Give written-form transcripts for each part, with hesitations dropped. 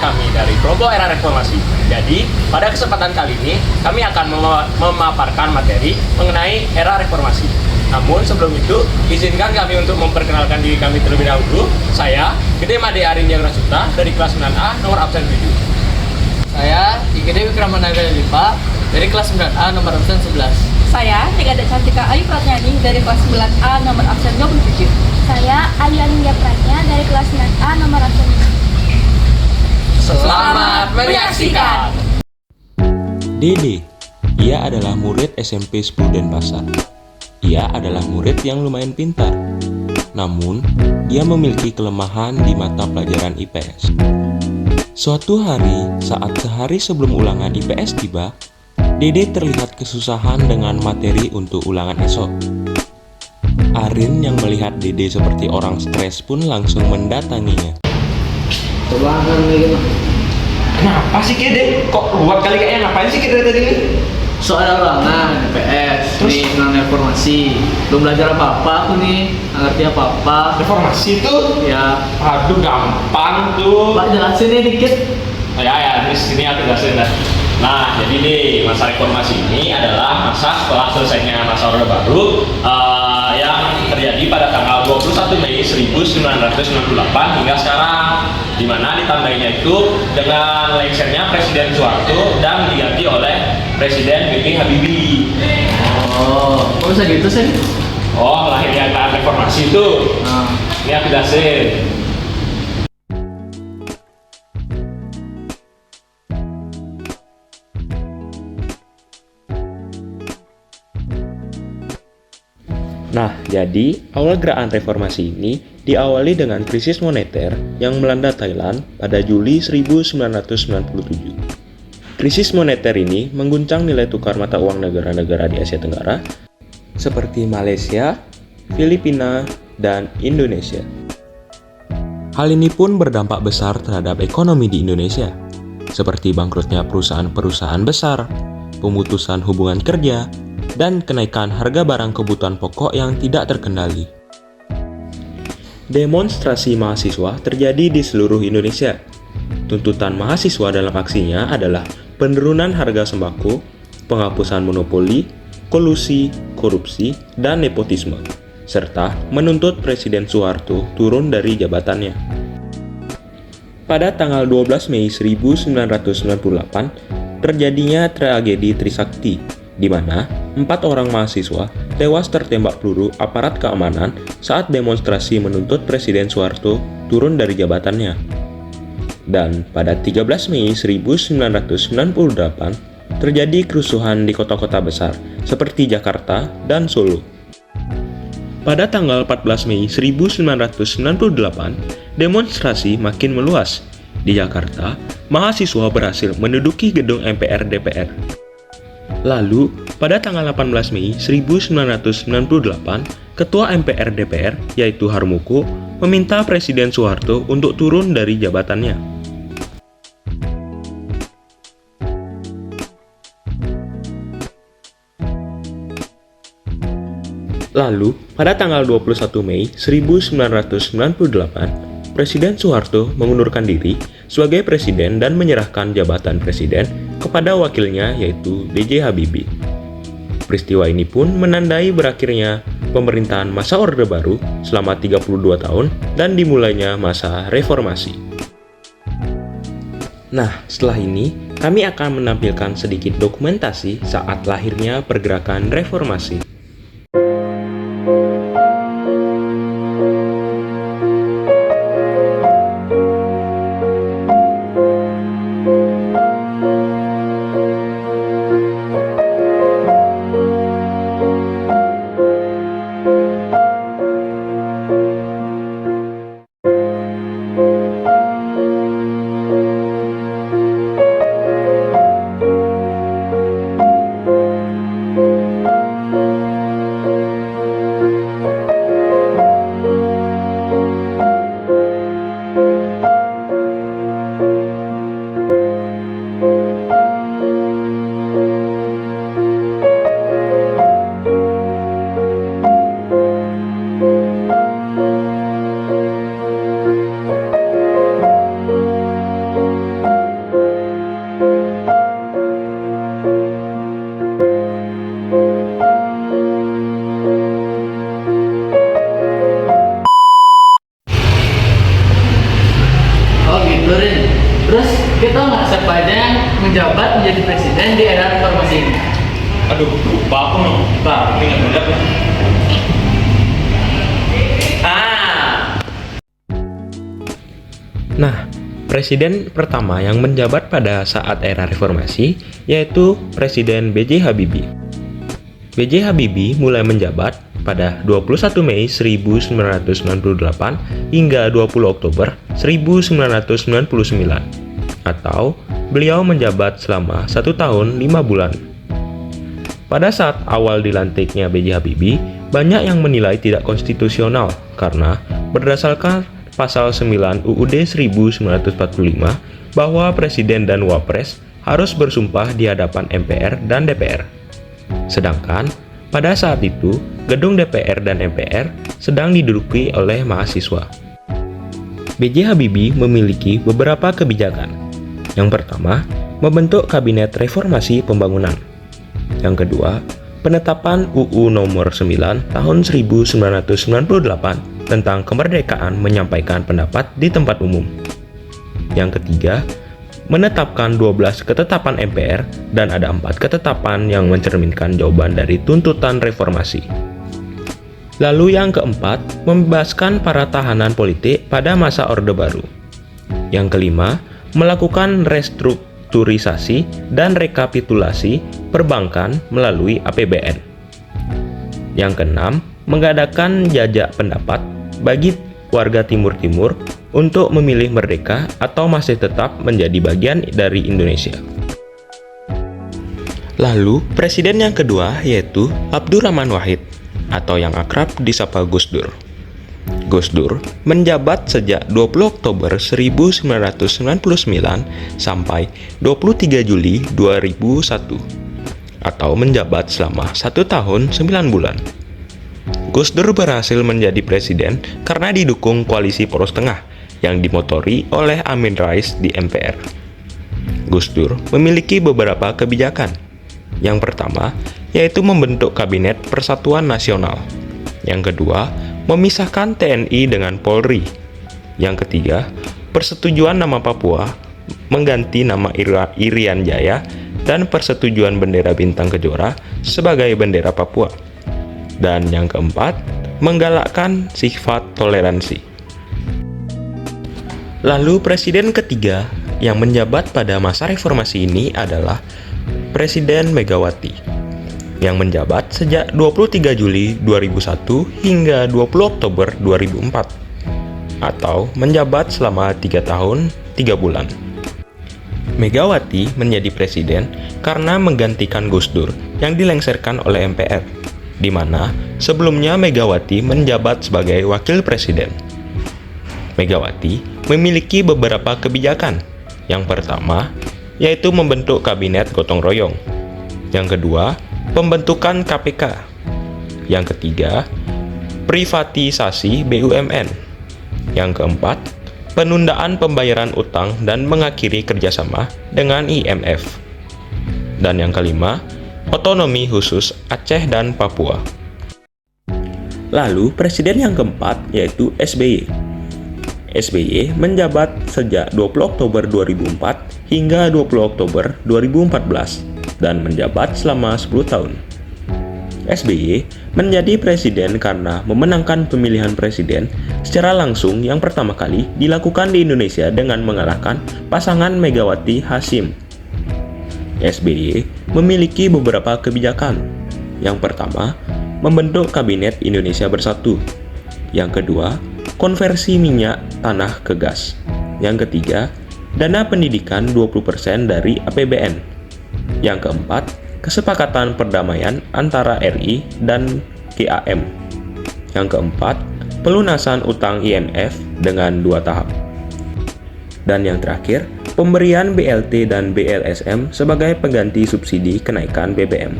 kami dari Probo Era Reformasi. Jadi, pada kesempatan kali ini, kami akan memaparkan materi mengenai era reformasi. Namun, sebelum itu, izinkan kami untuk memperkenalkan diri kami terlebih dahulu. Saya, Gede Made Arinja Grasuta, dari kelas 9A, nomor absen 7. Saya Igede Wikramanaga Lipa dari kelas 9A nomor absen 11. Saya Tigada Cantika Ayu Pratnyani dari kelas 9A nomor absen 27. Saya Ayu Anindya Pratnya dari kelas 9A nomor absen 5. Selamat menyaksikan! Dede, ia adalah murid SMP 10 Denpasar. Ia adalah murid yang lumayan pintar. Namun, dia memiliki kelemahan di mata pelajaran IPS. Suatu hari, saat sehari sebelum ulangan IPS tiba, Dede terlihat kesusahan dengan materi untuk ulangan esok. Arin yang melihat Dede seperti orang stres pun langsung mendatanginya. Coba kan gitu. Kenapa sih Kede? Kok buat kali kayaknya ngapain sih Kede tadi? Soal ulangan IPS, Terus? nih tentang reformasi. Belum belajar apa-apa aku nih, nggak ngerti apa-apa. Reformasi itu? Ya, Aduh gampang tuh. Pak jelasin nih dikit. Ya, di sini aku jelasin dah. Nah, jadi nih, masa reformasi ini adalah masa setelah selesainya masa Orde Baru yang terjadi pada tanggal 21 Mei 1998 hingga sekarang, di mana ditandainya itu dengan lengsernya Presiden Soeharto dan diganti oleh Presiden B.J. Habibie. Oh, kok bisa gitu sih? Oh, lahirnya gerakan reformasi itu. Nah, Ini aku jelasin. Nah, jadi awal gerakan reformasi ini diawali dengan krisis moneter yang melanda Thailand pada Juli 1997. Krisis moneter ini mengguncang nilai tukar mata uang negara-negara di Asia Tenggara seperti Malaysia, Filipina, dan Indonesia. Hal ini pun berdampak besar terhadap ekonomi di Indonesia, seperti bangkrutnya perusahaan-perusahaan besar, pemutusan hubungan kerja, dan kenaikan harga barang kebutuhan pokok yang tidak terkendali. Demonstrasi mahasiswa terjadi di seluruh Indonesia. Tuntutan mahasiswa dalam aksinya adalah penurunan harga sembako, penghapusan monopoli, kolusi, korupsi, dan nepotisme, serta menuntut Presiden Soeharto turun dari jabatannya. Pada tanggal 12 Mei 1998, terjadinya tragedi Trisakti, di mana 4 orang mahasiswa tewas tertembak peluru aparat keamanan saat demonstrasi menuntut Presiden Soeharto turun dari jabatannya. Dan pada 13 Mei 1998, terjadi kerusuhan di kota-kota besar seperti Jakarta dan Solo. Pada tanggal 14 Mei 1998, demonstrasi makin meluas. Di Jakarta, mahasiswa berhasil menduduki gedung MPR DPR. Lalu, pada tanggal 18 Mei 1998, Ketua MPR DPR, yaitu Harmoko, meminta Presiden Soeharto untuk turun dari jabatannya. Lalu, pada tanggal 21 Mei 1998, Presiden Soeharto mengundurkan diri sebagai presiden dan menyerahkan jabatan presiden kepada wakilnya yaitu B.J. Habibie. Peristiwa ini pun menandai berakhirnya pemerintahan masa Orde Baru selama 32 tahun dan dimulainya masa reformasi. Nah, setelah ini kami akan menampilkan sedikit dokumentasi saat lahirnya pergerakan reformasi. menjadi presiden di era reformasi ini? Aduh, lupa aku nih. Bentar, ingat bentar. Nah, presiden pertama yang menjabat pada saat era reformasi yaitu Presiden B.J. Habibie. B.J. Habibie mulai menjabat pada 21 Mei 1998 hingga 20 Oktober 1999, atau beliau menjabat selama 1 tahun 5 bulan. Pada saat awal dilantiknya B.J. Habibie, banyak yang menilai tidak konstitusional karena berdasarkan Pasal 9 UUD 1945 bahwa Presiden dan Wapres harus bersumpah di hadapan MPR dan DPR. Sedangkan, pada saat itu, gedung DPR dan MPR sedang diduduki oleh mahasiswa. B.J. Habibie memiliki beberapa kebijakan. Yang pertama, membentuk Kabinet Reformasi Pembangunan. Yang kedua, penetapan UU Nomor 9 Tahun 1998 tentang kemerdekaan menyampaikan pendapat di tempat umum. Yang ketiga, menetapkan 12 ketetapan MPR dan ada 4 ketetapan yang mencerminkan jawaban dari tuntutan reformasi. Lalu yang keempat, membebaskan para tahanan politik pada masa Orde Baru. Yang kelima, melakukan restrukturisasi dan rekapitulasi perbankan melalui APBN. Yang keenam, mengadakan jajak pendapat bagi warga Timur-Timur untuk memilih merdeka atau masih tetap menjadi bagian dari Indonesia. Lalu, presiden yang kedua yaitu Abdurrahman Wahid atau yang akrab disapa Gus Dur. Gus Dur menjabat sejak 20 Oktober 1999 sampai 23 Juli 2001 atau menjabat selama 1 tahun 9 bulan. Gus Dur berhasil menjadi presiden karena didukung koalisi poros tengah yang dimotori oleh Amin Rais di MPR. Gus Dur memiliki beberapa kebijakan. Yang pertama, yaitu membentuk Kabinet Persatuan Nasional. Yang kedua, memisahkan TNI dengan Polri. Yang ketiga, persetujuan nama Papua mengganti nama Irian Jaya dan persetujuan bendera bintang kejora sebagai bendera Papua. Dan yang keempat, menggalakkan sifat toleransi. Lalu presiden ketiga yang menjabat pada masa reformasi ini adalah Presiden Megawati yang menjabat sejak 23 Juli 2001 hingga 20 Oktober 2004 atau menjabat selama 3 tahun 3 bulan. Megawati menjadi presiden karena menggantikan Gus Dur yang dilengsarkan oleh MPR, di mana sebelumnya Megawati menjabat sebagai wakil presiden. Megawati memiliki beberapa kebijakan. Yang pertama, yaitu membentuk kabinet gotong royong. Yang kedua, pembentukan KPK. Yang ketiga, privatisasi BUMN. Yang keempat, penundaan pembayaran utang dan mengakhiri kerjasama dengan IMF. Dan yang kelima, otonomi khusus Aceh dan Papua. Lalu presiden yang keempat yaitu SBY. SBY menjabat sejak 20 Oktober 2004 hingga 20 Oktober 2014 dan menjabat selama 10 tahun. SBY menjadi presiden karena memenangkan pemilihan presiden secara langsung yang pertama kali dilakukan di Indonesia dengan mengalahkan pasangan Megawati Hasyim. SBY memiliki beberapa kebijakan. Yang pertama, membentuk Kabinet Indonesia Bersatu. Yang kedua, konversi minyak tanah ke gas. Yang ketiga, dana pendidikan 20% dari APBN. Yang keempat, kesepakatan perdamaian antara RI dan GAM. Yang keempat, pelunasan utang IMF dengan 2 tahap. Dan yang terakhir, pemberian BLT dan BLSM sebagai pengganti subsidi kenaikan BBM.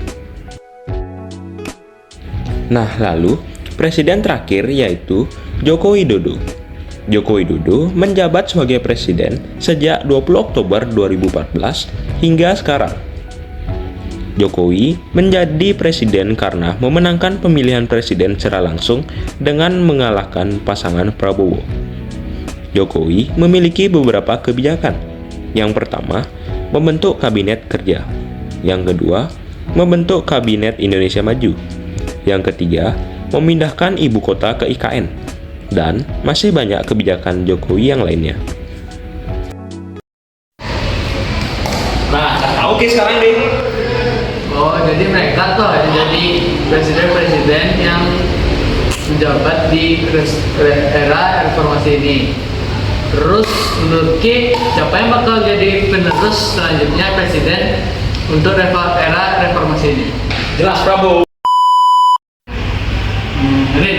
Nah, lalu presiden terakhir yaitu Joko Widodo. Joko Widodo menjabat sebagai presiden sejak 20 Oktober 2014 hingga sekarang. Jokowi menjadi presiden karena memenangkan pemilihan presiden secara langsung dengan mengalahkan pasangan Prabowo. Jokowi memiliki beberapa kebijakan. Yang pertama, membentuk kabinet kerja. Yang kedua, membentuk kabinet Indonesia Maju. Yang ketiga, memindahkan ibu kota ke IKN. Dan masih banyak kebijakan Jokowi yang lainnya. Nah, oke sekarang deh. Oh, jadi mereka tuh jadi presiden-presiden yang menjabat di era reformasi ini. Terus menurut Ki, siapa yang bakal jadi penerus selanjutnya presiden untuk era reformasi ini? Jelas Prabowo. Rin,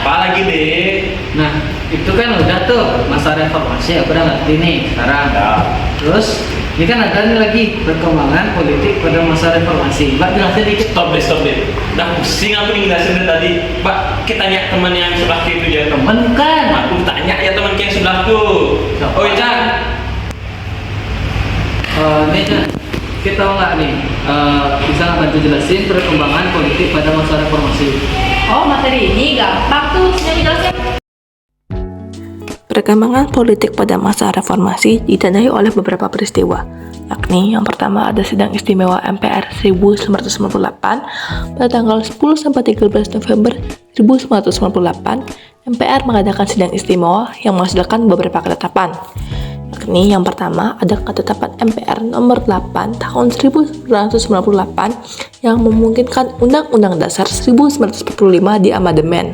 Apa lagi deh? nah itu kan udah tuh masa reformasi, aku udah ngerti nih sekarang. Ya. Terus ini kan ada nih lagi perkembangan politik pada masa reformasi. Mbak jelasin dikit. Stop deh. Udah pusing aku nih ngelasin dari tadi. Pak, kita tanya teman yang sebelah kiri itu jangan teman. Temen kan? Aku tanya ya teman yang sebelah tuh. Siapa? Oh Chan. Nih Chan, kita tahu nggak nih bisa nggak bantu jelasin perkembangan politik pada masa reformasi? Oh, materi ini gampang tuh, yang dijelasin. Perkembangan politik pada masa reformasi ditandai oleh beberapa peristiwa, yakni yang pertama ada Sidang Istimewa MPR 1998 pada tanggal 10 sampai 13 November 1998. MPR mengadakan sidang istimewa yang menghasilkan beberapa ketetapan, yakni yang pertama ada ketetapan MPR nomor 8 tahun 1998 yang memungkinkan Undang-Undang Dasar 1945 diamandemen.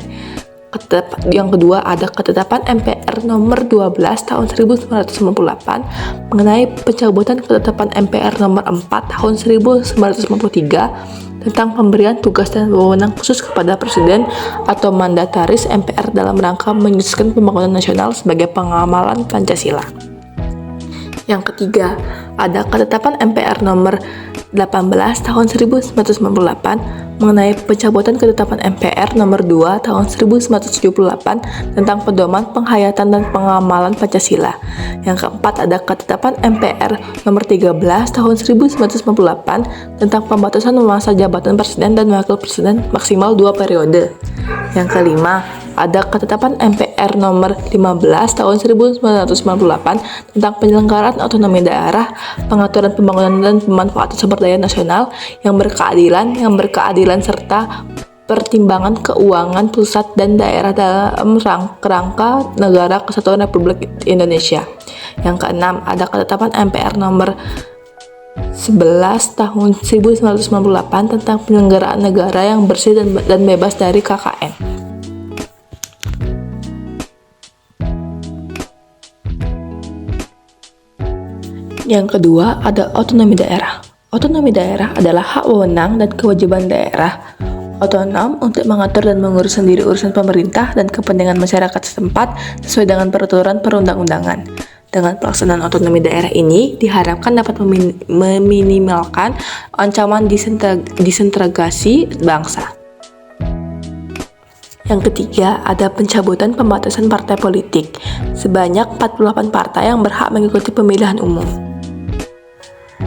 Yang kedua ada ketetapan MPR nomor 12 tahun 1998 mengenai pencabutan ketetapan MPR nomor 4 tahun 1993 tentang pemberian tugas dan wewenang khusus kepada Presiden atau mandataris MPR dalam rangka menyukseskan pembangunan nasional sebagai pengamalan Pancasila. Yang ketiga, ada ketetapan MPR nomor 18 tahun 1998 mengenai pencabutan ketetapan MPR nomor 2 tahun 1978 tentang pedoman penghayatan dan pengamalan Pancasila. Yang keempat, ada ketetapan MPR nomor 13 tahun 1998 tentang pembatasan masa jabatan presiden dan wakil presiden maksimal 2 periode. Yang kelima, ada ketetapan MPR nomor 15 tahun 1998 tentang penyelenggaraan otonomi daerah, pengaturan pembangunan dan pemanfaatan sumber daya nasional yang berkeadilan serta pertimbangan keuangan pusat dan daerah dalam kerangka Negara Kesatuan Republik Indonesia. Yang keenam, ada ketetapan MPR nomor 11 tahun 1998 tentang penyelenggaraan negara yang bersih dan bebas dari KKN. Yang kedua, ada otonomi daerah. Otonomi daerah adalah hak wewenang dan kewajiban daerah otonom untuk mengatur dan mengurus sendiri urusan pemerintah dan kepentingan masyarakat setempat sesuai dengan peraturan perundang-undangan. Dengan pelaksanaan otonomi daerah ini diharapkan dapat meminimalkan ancaman disintegrasi bangsa. Yang ketiga, ada pencabutan pembatasan partai politik. Sebanyak 48 partai yang berhak mengikuti pemilihan umum.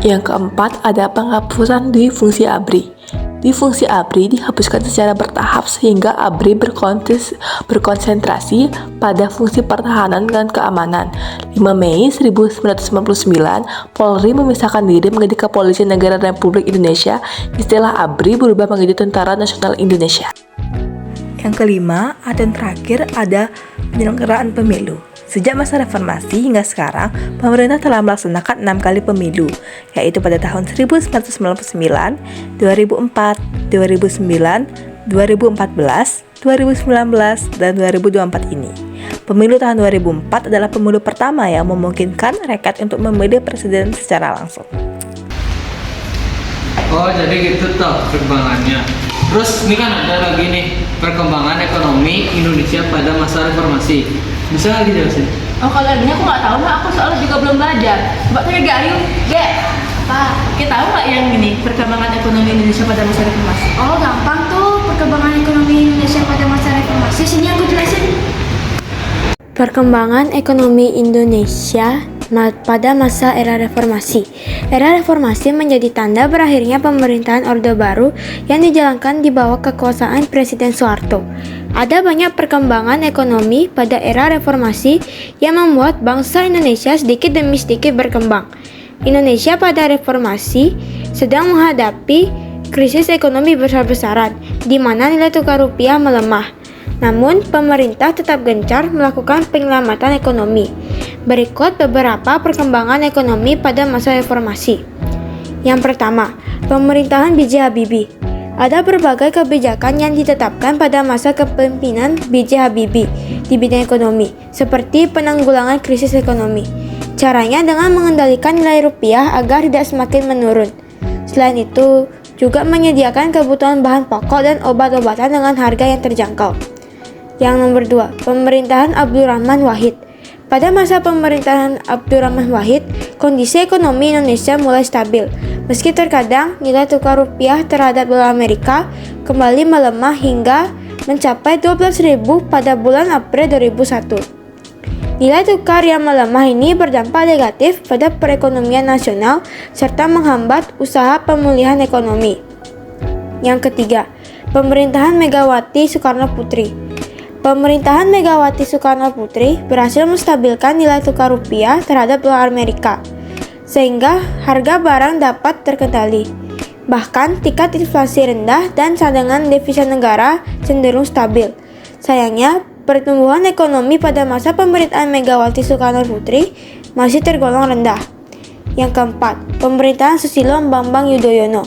Yang keempat, ada penghapusan di fungsi ABRI. Di fungsi ABRI dihapuskan secara bertahap sehingga ABRI berkonsentrasi pada fungsi pertahanan dan keamanan. 5 Mei 1999, Polri memisahkan diri menjadi Kepolisian Negara Republik Indonesia. Istilah ABRI berubah menjadi Tentara Nasional Indonesia. Yang kelima, dan terakhir ada penyelenggaraan pemilu. Sejak masa reformasi hingga sekarang, pemerintah telah melaksanakan 6 kali pemilu, yaitu pada tahun 1999, 2004, 2009, 2014, 2019, dan 2024 ini. Pemilu tahun 2004 adalah pemilu pertama yang memungkinkan rakyat untuk memilih presiden secara langsung. Oh, jadi gitu toh perkembangannya. Terus ini kan ada lagi nih perkembangan ekonomi Indonesia pada masa reformasi. Bisa nggak dijelasin? Oh, kalau ini aku nggak tahu, aku soalnya juga belum belajar. Coba tanya Gak Ayu, Gak, apa? Kita tahu nggak yang ini perkembangan ekonomi Indonesia pada masa reformasi? Oh, gampang tuh perkembangan ekonomi Indonesia pada masa reformasi. Sini aku jelasin. Perkembangan ekonomi Indonesia pada masa era reformasi. Era reformasi menjadi tanda berakhirnya pemerintahan Orde Baru yang dijalankan di bawah kekuasaan Presiden Soeharto. Ada banyak perkembangan ekonomi pada era reformasi yang membuat bangsa Indonesia sedikit demi sedikit berkembang. Indonesia pada reformasi sedang menghadapi krisis ekonomi besar-besaran, di mana nilai tukar rupiah melemah. Namun, pemerintah tetap gencar melakukan penyelamatan ekonomi. Berikut beberapa perkembangan ekonomi pada masa reformasi. Yang pertama, pemerintahan B.J. Habibie. Ada berbagai kebijakan yang ditetapkan pada masa kepemimpinan B.J. Habibie di bidang ekonomi, seperti penanggulangan krisis ekonomi. Caranya dengan mengendalikan nilai rupiah agar tidak semakin menurun. Selain itu, juga menyediakan kebutuhan bahan pokok dan obat-obatan dengan harga yang terjangkau. Yang nomor 2, pemerintahan Abdurrahman Wahid. Pada masa pemerintahan Abdurrahman Wahid, kondisi ekonomi Indonesia mulai stabil. Meski terkadang nilai tukar rupiah terhadap dolar Amerika kembali melemah hingga mencapai 12.000 pada bulan April 2001. Nilai tukar yang melemah ini berdampak negatif pada perekonomian nasional serta menghambat usaha pemulihan ekonomi. Yang ketiga, pemerintahan Megawati Soekarno Putri. Pemerintahan Megawati Soekarno Putri berhasil menstabilkan nilai tukar rupiah terhadap dolar Amerika, sehingga harga barang dapat terkendali. Bahkan tingkat inflasi rendah dan cadangan devisa negara cenderung stabil. Sayangnya, pertumbuhan ekonomi pada masa pemerintahan Megawati Soekarno Putri masih tergolong rendah. Yang keempat, pemerintahan Susilo Bambang Yudhoyono.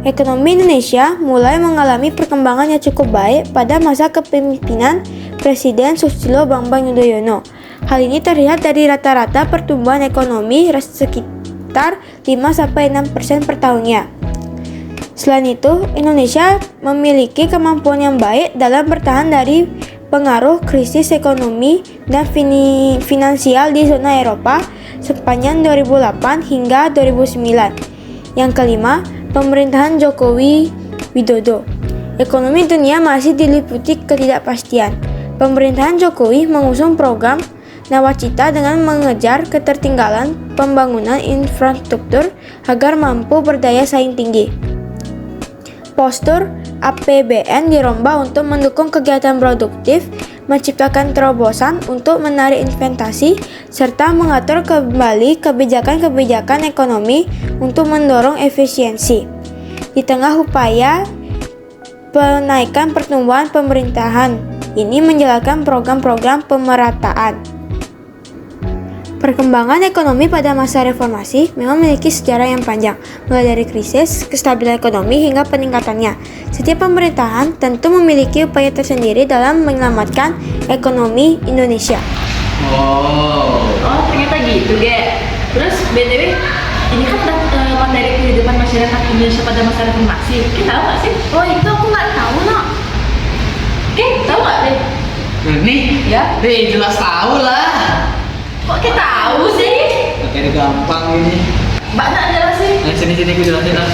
Ekonomi Indonesia mulai mengalami perkembangan yang cukup baik pada masa kepemimpinan Presiden Susilo Bambang Yudhoyono. Hal ini terlihat dari rata-rata pertumbuhan ekonomi sekitar 5-6% per tahunnya. Selain itu, Indonesia memiliki kemampuan yang baik dalam bertahan dari pengaruh krisis ekonomi dan finansial di zona Eropa sepanjang 2008 hingga 2009. Yang kelima, pemerintahan Jokowi Widodo. Ekonomi dunia masih diliputi ketidakpastian. Pemerintahan Jokowi mengusung program Nawacita dengan mengejar ketertinggalan pembangunan infrastruktur agar mampu berdaya saing tinggi. Postur APBN dirombak untuk mendukung kegiatan produktif, menciptakan terobosan untuk menarik investasi, serta mengatur kembali kebijakan-kebijakan ekonomi untuk mendorong efisiensi. Di tengah upaya penaikan pertumbuhan, pemerintahan ini menjalankan program-program pemerataan. Perkembangan ekonomi pada masa reformasi memang memiliki sejarah yang panjang, mulai dari krisis, kestabilan ekonomi, hingga peningkatannya. Setiap pemerintahan tentu memiliki upaya tersendiri dalam menyelamatkan ekonomi Indonesia. Oh ternyata gitu, Ge. Terus BTW, ini kan materi kehidupan masyarakat Indonesia pada masa reformasi. Kita tahu nggak sih? Oh itu aku nggak tahu no. Tahu nggak, Deh? Nih, Ya? jelas tahu lah. Kok kita tahu sih? Oke, gampang ini. Mbak nak jelasin. Sini aku jelasin lah.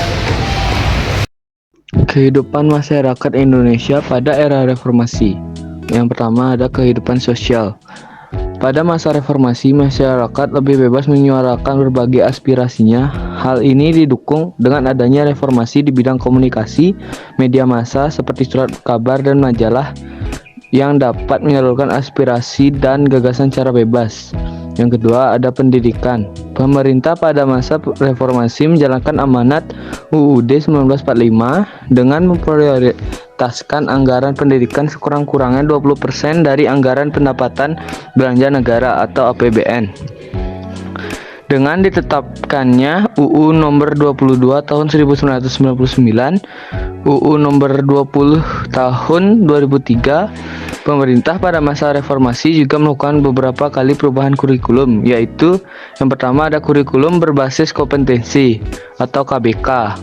Kehidupan masyarakat Indonesia pada era reformasi. Yang pertama ada kehidupan sosial. Pada masa reformasi, masyarakat lebih bebas menyuarakan berbagai aspirasinya. Hal ini didukung dengan adanya reformasi di bidang komunikasi, media massa seperti surat kabar dan majalah yang dapat menyalurkan aspirasi dan gagasan secara bebas. Yang kedua ada pendidikan. Pemerintah pada masa reformasi menjalankan amanat UUD 1945 dengan memprioritaskan anggaran pendidikan sekurang-kurangnya 20% dari anggaran pendapatan belanja negara atau APBN. Dengan ditetapkannya UU nomor 22 tahun 1999, UU nomor 20 tahun 2003, pemerintah pada masa reformasi juga melakukan beberapa kali perubahan kurikulum, yaitu yang pertama ada kurikulum berbasis kompetensi atau KBK.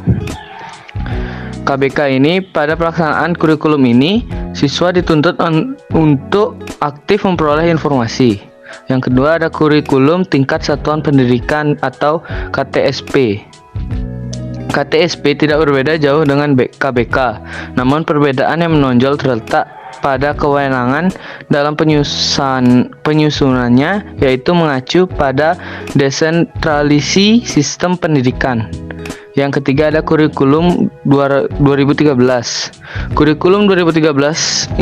KBK ini pada pelaksanaan kurikulum ini, siswa dituntut untuk aktif memperoleh informasi. Yang kedua ada kurikulum tingkat satuan pendidikan atau KTSP. KTSP tidak berbeda jauh dengan KBK, namun perbedaan yang menonjol terletak pada kewenangan dalam penyusunannya, yaitu mengacu pada desentralisasi sistem pendidikan. Yang ketiga ada kurikulum 2013. Kurikulum 2013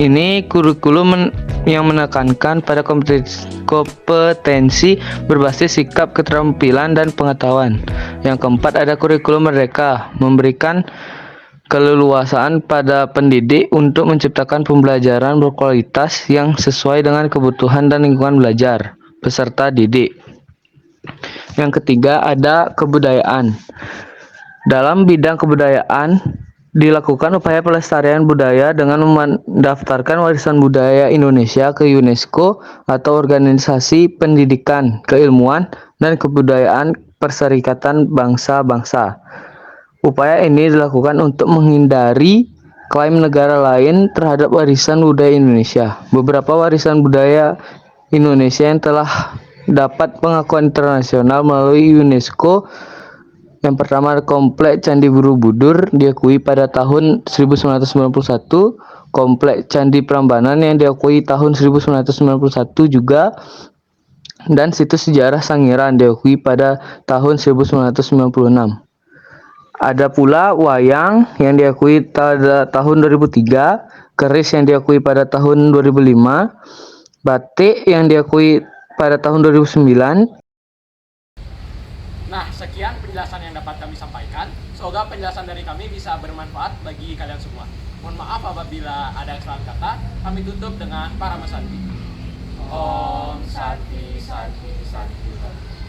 ini kurikulum yang menekankan pada kompetensi berbasis sikap, keterampilan, dan pengetahuan. Yang keempat ada kurikulum merdeka, memberikan keleluasaan pada pendidik untuk menciptakan pembelajaran berkualitas yang sesuai dengan kebutuhan dan lingkungan belajar peserta didik. Yang ketiga ada kebudayaan. Dalam bidang kebudayaan, dilakukan upaya pelestarian budaya dengan mendaftarkan warisan budaya Indonesia ke UNESCO atau Organisasi Pendidikan, Keilmuan, dan Kebudayaan Perserikatan Bangsa-Bangsa. Upaya ini dilakukan untuk menghindari klaim negara lain terhadap warisan budaya Indonesia. Beberapa warisan budaya Indonesia yang telah dapat pengakuan internasional melalui UNESCO. Yang pertama ada Komplek Candi Borobudur diakui pada tahun 1991, Komplek Candi Prambanan yang diakui tahun 1991 juga, dan Situs Sejarah Sangiran diakui pada tahun 1996. Ada pula Wayang yang diakui pada tahun 2003, Keris yang diakui pada tahun 2005, Batik yang diakui pada tahun 2009. Nah, sekian penjelasan yang dapat kami sampaikan. Semoga penjelasan dari kami bisa bermanfaat bagi kalian semua. Mohon maaf apabila ada kesalahan kata. Kami tutup dengan Paramasanti. Om Santi Santi Santi.